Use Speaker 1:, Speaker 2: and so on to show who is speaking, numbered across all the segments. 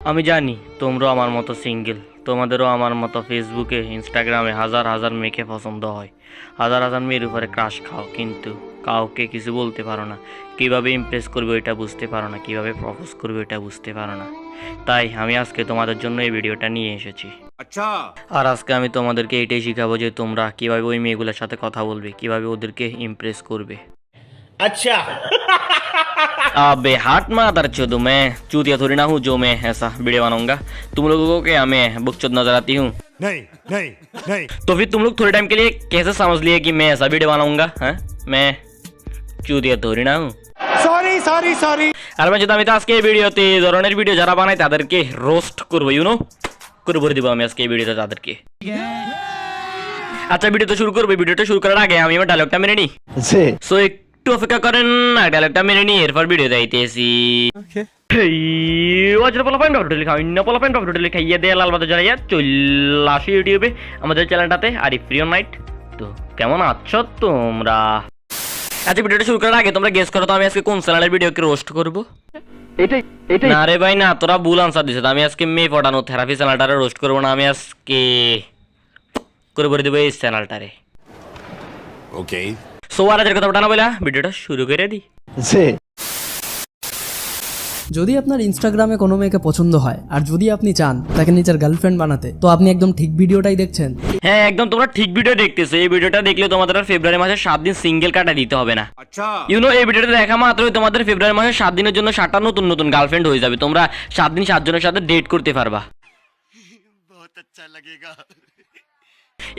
Speaker 1: আমি জানি তোমরাও আমার মতো সিঙ্গেল, তোমাদেরও আমার মতো ফেসবুকে ইনস্টাগ্রামে হাজার হাজার মেয়েকে পছন্দ হয়, হাজার হাজার মেয়ের উপরে ক্রাশ খাও, কিন্তু কাউকে কিছু বলতে পারো না। কীভাবে ইমপ্রেস করবে এটা বুঝতে পারো না, কীভাবে প্রপোজ করবে এটা বুঝতে পারো না। তাই আমি আজকে তোমাদের জন্য এই ভিডিওটা নিয়ে এসেছি। আচ্ছা, আর আজকে আমি তোমাদেরকে এটাই শিখাবো যে তোমরা কীভাবে ওই মেয়েগুলোর সাথে কথা বলবে, কীভাবে ওদেরকে ইমপ্রেস করবে।
Speaker 2: अच्छा
Speaker 1: अबे हाथ मादर चोद, मैं चूतिया थोड़ी ना हूँ जो मैं ऐसा वीडियो बनाऊंगा। तुम लोगों को क्या मैं बुकचोद नजर आती हूँ?
Speaker 2: नहीं नहीं नहीं
Speaker 1: तो फिर तुम लोग थोड़े टाइम के लिए कैसे समझ लिए कि मैं ऐसा वीडियो बनाऊंगा? हैं, मैं চুতিয়া থরি না হুঁ।
Speaker 2: सॉरी सॉरी सॉरी
Speaker 1: আর আমি যদি আজকে এই ভিডিওতে এই ধরনের ভিডিও যারা বানায় তাদেরকে রোস্ট করবো, ইউনো করে ভরে দেবো আমি আজকে এই ভিডিওতে তাদেরকে। আচ্ছা, ভিডিওটা শুরু করবো। ভিডিওটা শুরু করার আগে আমি আমার ডায়লগটা মেনে নিই। সো একটু অপেক্ষা করেন, আর ডায়লগটা মেনে নিই, এরপর ভিডিও যাইতেছি। ইউটিউবে আমাদের চ্যানেলটাতে আরিফ প্রিয়ন নাইট। তো কেমন আছো তোমরা? আচ্ছা, ভিডিওটা শুরু করার আগে তোমরা গেস করো তো আমি আজকে কোন চ্যানেলের ভিডিওকে রোস্ট করবো? না রে ভাই না, তোরা ভুল আনসার দিছিস। আমি আজকে মেয়ে পটানো থেরাপি চ্যানেলটারে রোস্ট করবো না, আমি আজকে করে ভরে দেবো এই চ্যানেলটারে।
Speaker 2: ओके
Speaker 1: সো আর এদের কথা না বলা ভিডিওটা শুরু করে দিই।
Speaker 3: যদি আপনার ইনস্টাগ্রামে কোনো মেয়েকে পছন্দ হয় আর যদি আপনি চান তাকে নিজের গার্লফ্রেন্ড বানাতে, তো আপনি একদম ঠিক ভিডিওটাই দেখছেন।
Speaker 1: হ্যাঁ, একদম তোমরা ঠিক ভিডিও দেখতেছো। এই ভিডিওটা দেখলে তোমাদের আর ফেব্রুয়ারি মাসে 7 দিন সিঙ্গেল কাটা দিতে হবে না।
Speaker 2: अच्छा
Speaker 1: ইউনো এই ভিডিওটা দেখা মাত্রই তোমাদের ফেব্রুয়ারি মাসে 7 দিনের জন্য 7টা নতুন নতুন গার্লফ্রেন্ড হয়ে যাবে। তোমরা 7 দিন 7 জনের সাথে ডেট করতে পারবা।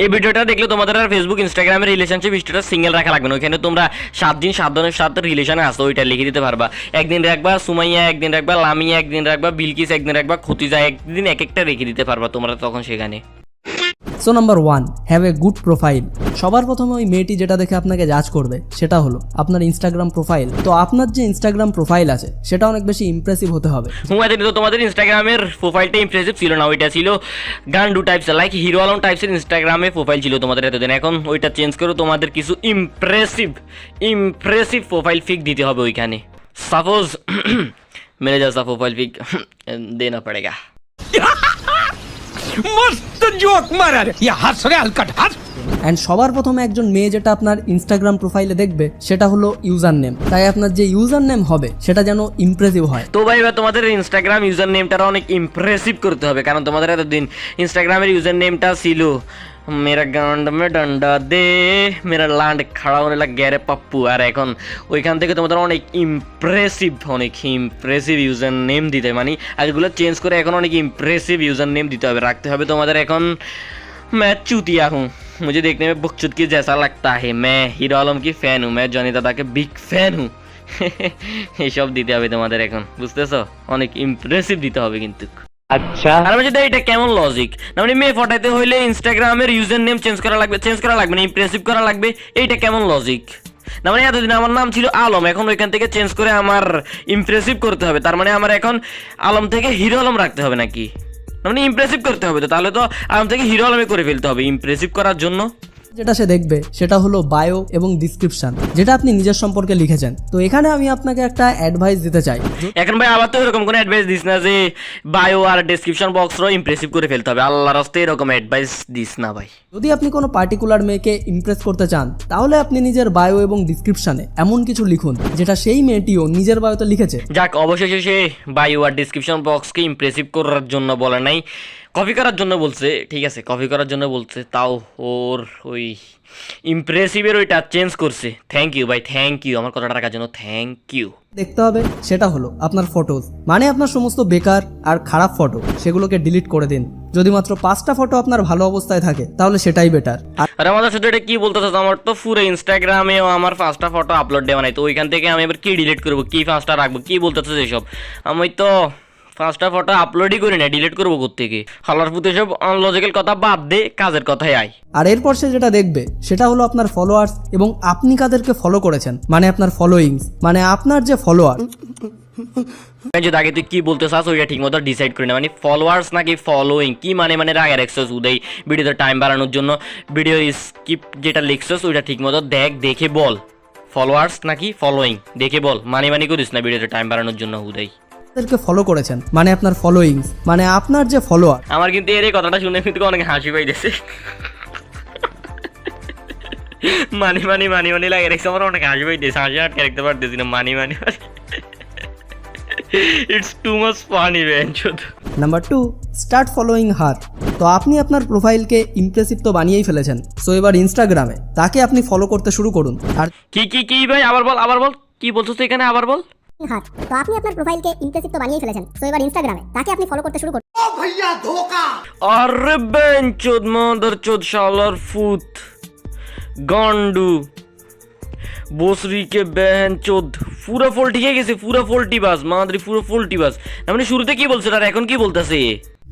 Speaker 1: এই ভিডিওটা দেখলে তোমাদের আর ফেসবুক ইনস্টাগ্রামের রিলেশনশিপ স্ট্যাটাস সিঙ্গেল রাখা লাগবে না। ওখানে তোমরা 7 দিন 7 জনের সাথে রিলেশনে আসো, ওইটা লিখে দিতে পারবা। একদিন রাখবা সুমাইয়া, একদিন রাখবা লামিয়া, একদিন রাখবা বিলকিস, একদিন রাখবা খতিজা, একদিন এক একটা রেখে দিতে পারবা তোমরা তখন সেখানে।
Speaker 3: So number 1, have a good profile. সবার প্রথমে ওই মেয়েটি যেটা দেখে আপনাকে জাজ করবে সেটা হলো আপনার ইনস্টাগ্রাম প্রোফাইল। তো আপনার যে ইনস্টাগ্রাম প্রোফাইল আছে সেটা অনেক বেশি ইমপ্রেসিভ হতে হবে।
Speaker 1: হুমায়ুন তো তোমাদের ইনস্টাগ্রামের প্রোফাইলটা ইমপ্রেসিভ ছিল না, ওইটা ছিল গান্ডু টাইপসের, লাইক হিরো আলম টাইপসের ইনস্টাগ্রামে প্রোফাইল ছিল তোমাদের এতদিন। এখন ওইটা চেঞ্জ করে তোমাদের কিছু ইমপ্রেসিভ প্রোফাইল পিক দিতে হবে ওইখানে। সাপোজ मेरे जैसा प्रोफाइल पिक देना पड़ेगा।
Speaker 2: मस्त जोक मारा रे ये हंस रे हलकट हंस
Speaker 3: অ্যান্ড সবার প্রথমে একজন মেয়ে যেটা আপনার ইনস্টাগ্রাম প্রোফাইলে দেখবে সেটা হলো ইউজার নেম। তাই আপনার যে ইউজার নেম হবে সেটা যেন ইমপ্রেসিভ হয়।
Speaker 1: তো ভাই তোমাদের ইনস্টাগ্রাম ইউজার নেমটা অনেক ইমপ্রেসিভ করতে হবে, কারণ তোমাদের এতদিন ইনস্টাগ্রামের ইউজার নেমটা ছিল মেরা গান্ড মে ডান্ডা দে, মেরা লান্ড খাড়া হনে লাগ গ্যারে পাপ্পু। আর এখন ওইখান থেকে তোমাদের অনেক ইমপ্রেসিভ ইউজার নেম দিতে, মানে আগেগুলো চেঞ্জ করে এখন অনেক ইমপ্রেসিভ ইউজার নেম দিতে হবে, রাখতে হবে তোমাদের। এখন मैं चूतिया हूँ, मुझे देखने में बुकचुद की जैसा लगता है, मैं हीरो आलम की फैन हूँ, मैं जॉनी दादा के बिग फैन हूँ। এইসব দিতে হবে তোমাদের এখন, বুঝতেছো? অনেক ইমপ্রেসিভ দিতে হবে কিন্তু। আচ্ছা, আর আমি যদি এটা কেমন লজিক না, মানে মেয়ে ফটাইতে হইলে ইনস্টাগ্রামের ইউজার নেম চেঞ্জ করা লাগবে না, ইমপ্রেসিভ করা লাগবে, এইটা কেমন লজিক? না মানে এতদিন আমার নাম ছিল আলম, এখন ওইখান থেকে চেঞ্জ করে আমার ইমপ্রেসিভ করতে হবে, তার মানে আমার এখন আলম থেকে হিরো আলম রাখতে হবে নাকি? মানে ইমপ্রেসিভ করতে হবে, তো তাহলে তো আলম থেকে হিরো আলমে করে ফেলতে হবে ইমপ্রেসিভ করার জন্য।
Speaker 3: যেটা সে দেখবে সেটা হলো বায়ো এবং ডিসক্রিপশন, যেটা আপনি নিজের সম্পর্কে লিখেছেন। তো এখানে আমি আপনাকে একটা অ্যাডভাইস দিতে চাই।
Speaker 1: এখন ভাই আবার তো এরকম কোনো অ্যাডভাইস দিস না যে বায়ো আর ডেসক্রিপশন বক্সও ইমপ্রেসিভ করে ফেলতে হবে, আল্লাহর রাস্তায় এরকম অ্যাডভাইস দিস না ভাই।
Speaker 3: যদি আপনি কোনো পার্টিকুলার মেয়েকে ইমপ্রেস করতে চান তাহলে আপনি নিজের বায়ো এবং ডিসক্রিপশনে এমন কিছু লিখুন যেটা সেই মেয়েটিও নিজের বায়োতে লিখেছে।
Speaker 1: যাক, অবশেষে সে বায়ো আর ডিসক্রিপশন বক্সকে ইমপ্রেসিভ করার জন্য বলে নাই, কপি করার জন্য বলছে। ঠিক আছে, কপি করার জন্য বলছে, তাও ওর ওই ইমপ্রেসিভের ওইটা চেঞ্জ করছে। থ্যাংক ইউ ভাই, থ্যাংক ইউ আমার কথাটা রাখার জন্য, থ্যাংক ইউ।
Speaker 3: দেখতে হবে সেটা হলো আপনার ফটোজ, মানে আপনার সমস্ত বেকার আর খারাপ ফটো সেগুলোকে ডিলিট করে দিন। যদি মাত্র 5টা ফটো আপনার ভালো অবস্থায় থাকে তাহলে সেটাই বেটার।
Speaker 1: আর আমাদের সাথে এটা কি বলতেছে, আমার তো পুরো ইনস্টাগ্রামেও আমার 5টা ফটো আপলোড দেওয়া নাই, তো ওইখান থেকে আমি এবার কি ডিলিট করবো, কি 5টা রাখবো, কি বলতেছে এসব? আমি তো 5টা ফটো আপলোডই করি না, ডিলিট করবো কোত্থেকে? হালার পুতে সব আনলজিক্যাল কথা বাদ দে, কাজের কথাই আয়।
Speaker 3: আর এরপর সে যেটা দেখবে সেটা হলো আপনার ফলোয়ার্স এবং আপনি কাদেরকে ফলো করেছেন, মানে আপনার ফলোয়িংস, মানে আপনার যে ফলোয়ার।
Speaker 1: যদি আগে তুই কি বলতে চাস ওইটা ঠিক মতো ডিসাইড করি না, মানে ফলোয়ার্স নাকি ফলোইং কি মানে রাগের এক্সেস উদয় ভিডিওতে টাইম বাড়ানোর জন্য ভিডিও স্কিপ যেটা লিখছস ওইটা ঠিক মতো দেখে বল। ফলোয়ার্স নাকি ফলোইং দেখে বল, মানে করিস না ভিডিওতে টাইম বাড়ানোর জন্য উদয়।
Speaker 3: তাদেরকে ফলো করেছেন, মানে আপনার ফলোয়িংস, মানে আপনার যে ফলোয়ার।
Speaker 1: আমার কিন্তু এর এই কথাটা শুনে কিন্তু অনেক হাসি পাইতেছে। মানি মানি মানি মানি লাগে রেখেছে, আমার অনেক হাসি পাইতেছে, হাসি আটকে রাখতে পারতেছি না। Money money money, it's too much funny man.
Speaker 3: Number 2, start following her. তো আপনি আপনার প্রোফাইলকে ইমপ্রেসিভ তো বানিয়েই ফেলেছেন, সো এবার ইনস্টাগ্রামে তাকে আপনি ফলো করতে শুরু করুন। আর
Speaker 1: কি ভাই, আবার বল কি বলছো তো এখানে, আবার বল।
Speaker 4: হাত তো আপনি আপনার প্রোফাইলকে ইমপ্রেসিভ তো বানিয়ে ফেলেছেন, তো এবার ইনস্টাগ্রামে তাকে আপনি ফলো করতে শুরু করুন।
Speaker 1: আরে বেঞ্চোদ মাদারচোদ শালার ফুত গান্ডু বসরি কে বেঞ্চোদ পুরো ফোল্টিকে গেছে, পুরো ফোল্টি বাস মাদারি, পুরো ফোল্টি বাস। মানে শুরুতে কি বলছে আর এখন কি বলতেছে?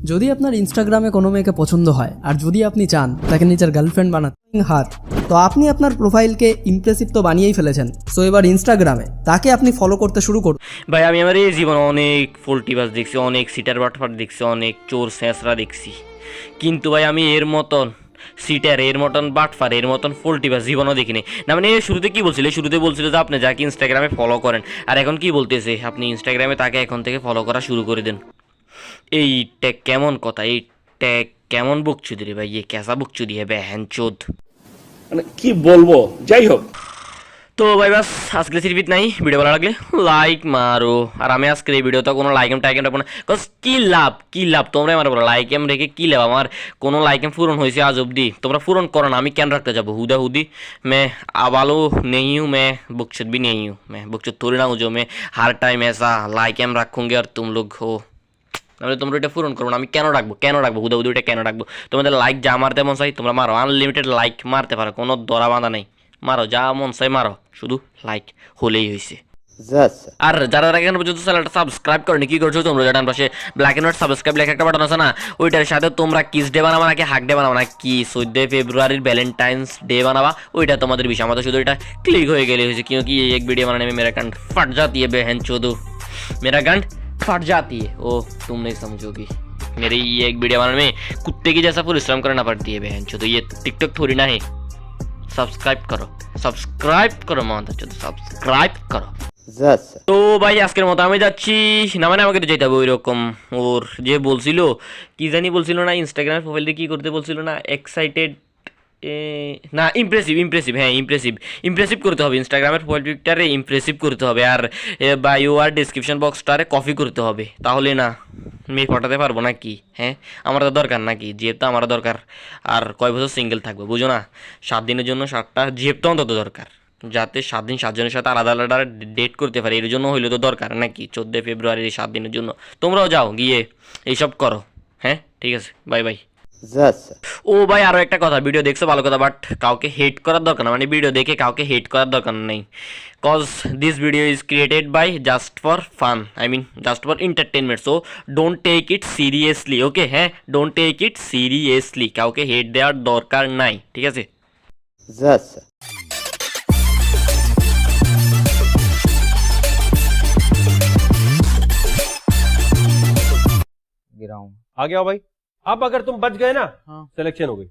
Speaker 3: যদি আপনার ইনস্টাগ্রামে কোনো মেয়েকে পছন্দ হয় আর যদি আপনি চান তাকে নিজের গার্লফ্রেন্ড বানাতে হাত, তো আপনি আপনার প্রোফাইলকে ইমপ্রেসিভ তো বানিয়েই ফেলেছেন, সো এবার ইনস্টাগ্রামে তাকে আপনি ফলো করতে শুরু করুন।
Speaker 1: ভাই আমি আমার এই জীবনে অনেক ফোল্টি বাস দেখছি, অনেক সিটার বাটফাট দেখছি, অনেক চোর স্যাঁচরা দেখছি, কিন্তু ভাই আমি এর মতন সিটার, এর মতন বাটফার, এর মতন ফোল্টি বাস জীবনও দেখিনি না। মানে শুরুতে কি বলছিল? শুরুতে বলছিল যে আপনি যাকে ইনস্টাগ্রামে ফলো করেন, আর এখন কি বলতেছে? আপনি ইনস্টাগ্রামে তাকে এখন থেকে ফলো করা শুরু করে দেন। এইটা কেমন কথা? এইটা কেমন বকচুদি রে ভাই? কেসা বকচুদি হবে হ্যানচোদ।
Speaker 5: মানে কি বলবো, যাই হোক।
Speaker 1: তো ভাই বাস আজকে সিরিপিত নাই। ভিডিও ভালো লাগলে লাইক মারো। আর আমি আজকের এই ভিডিওতে কোনো লাইকেম টাইকেম রাখবো না, কজ কি লাভ তোমরা আমার বলো লাইকেম রেখে কি লাভ? আমার কোনো লাইকেম পূরণ হয়েছে আজ অব্দি, তোমরা পূরণ করো না, আমি কেন রাখতে যাবো? हुदी मैं आवालो नहीं हूँ, मैं बुकचुद भी नहीं हूँ, मैं बुकचुद थोड़ी ना हूँ जो मैं हर टाइम ऐसा लाइकेम रखूँगी और तुम लोग हो। তাহলে তোমরা এটা পূরণ করবো না, আমি কেন রাখবো হুদা এটা কেন রাখবো? তোমাদের লাইক যা মারতে মন চাই তোমরা মারো, আনলিমিটেড লাইক মারতে পারো, কোনো দরা বাঁধা নেই, মারো যা মন চাই মারো, শুধু লাইক হলেই হয়েছে। আর যারা এখন পর্যন্ত চ্যানেলটা সাবস্ক্রাইব করেনি কি করছো তোমরা? যেটা পাশে ব্ল্যাক এন্ড হোয়াইট সাবস্ক্রাইব লেখা একটা বাটন আছে না, ওইটার সাথে তোমরা কিস ডে বানাবা নাকি হাক ডে বানাবা নাকি 14 ফেব্রুয়ারির ভ্যালেন্টাইন্স ডে বানাবা, ওইটা তোমাদের বিষয়। আমাদের শুধু এটা ক্লিক হয়ে গেলে হয়েছে, क्योंकि ये एक वीडियो बनाने में मेरा कंठ फट जाती है बहन चोदो, मेरा कंठ फट जाती है। ओ तुम नहीं समझोगी, मेरी ये एक वीडियो बनाने में कुत्ते की जैसा परिश्रम करना पड़ती है बहन चोदो, ये टिकटॉक थोड़ी ना है। सब्सक्राइब करो माता चोदो, सब्सक्राइब करो। তো ভাই আজকের মতো আমি যাচ্ছি না, মানে আমাকে তো যেতে হবে ওইরকম। ওর যে বলছিল কি জানি বলছিল না, ইনস্টাগ্রামের প্রোফাইল দিয়ে কী করতে বলছিল না, এক্সাইটেড না ইমপ্রেসিভ, হ্যাঁ ইমপ্রেসিভ করতে হবে। ইনস্টাগ্রামের প্রোফাইল পিকটারে ইমপ্রেসিভ করতে হবে, আর বায়ো আর ডিসক্রিপশন বক্সটারে কপি করতে হবে, তাহলে না মেয়ে পাঠাতে পারবো না কি? হ্যাঁ আমার তো দরকার নাকি? জিএফ তো আমার দরকার। আর কয় বছর সিঙ্গেল থাকবো বুঝো না? 7 দিনের জন্য 7টা জিএফ তো অন্তত দরকার, যাতে 7 দিন 7 জনের সাথে আলাদা আলাদা ডেট করতে পারে, এর জন্য হইলে তো দরকার নাকি? 14 ফেব্রুয়ারি 7 দিনের জন্য তোমরাও যাও গিয়ে এইসব করো। হ্যাঁ ঠিক আছে, বাই বাই। ও ভাই আরও একটা কথা, ভিডিও দেখছো ভালো কথা, বাট কাউকে হেট করার দরকার না, মানে ভিডিও দেখে কাউকে হেট করার দরকার নেই, cause this video is created by just for fun, I mean just for entertainment, so don't take it seriously, okay? হ্যাঁ ডোন্ট টেক ইট সিরিয়াসলি, কাউকে হেট দেওয়ার দরকার নাই, ঠিক আছে?
Speaker 6: आ गया हो भाई। अब अगर तुम बच गए ना, सिलेक्शन हो गई।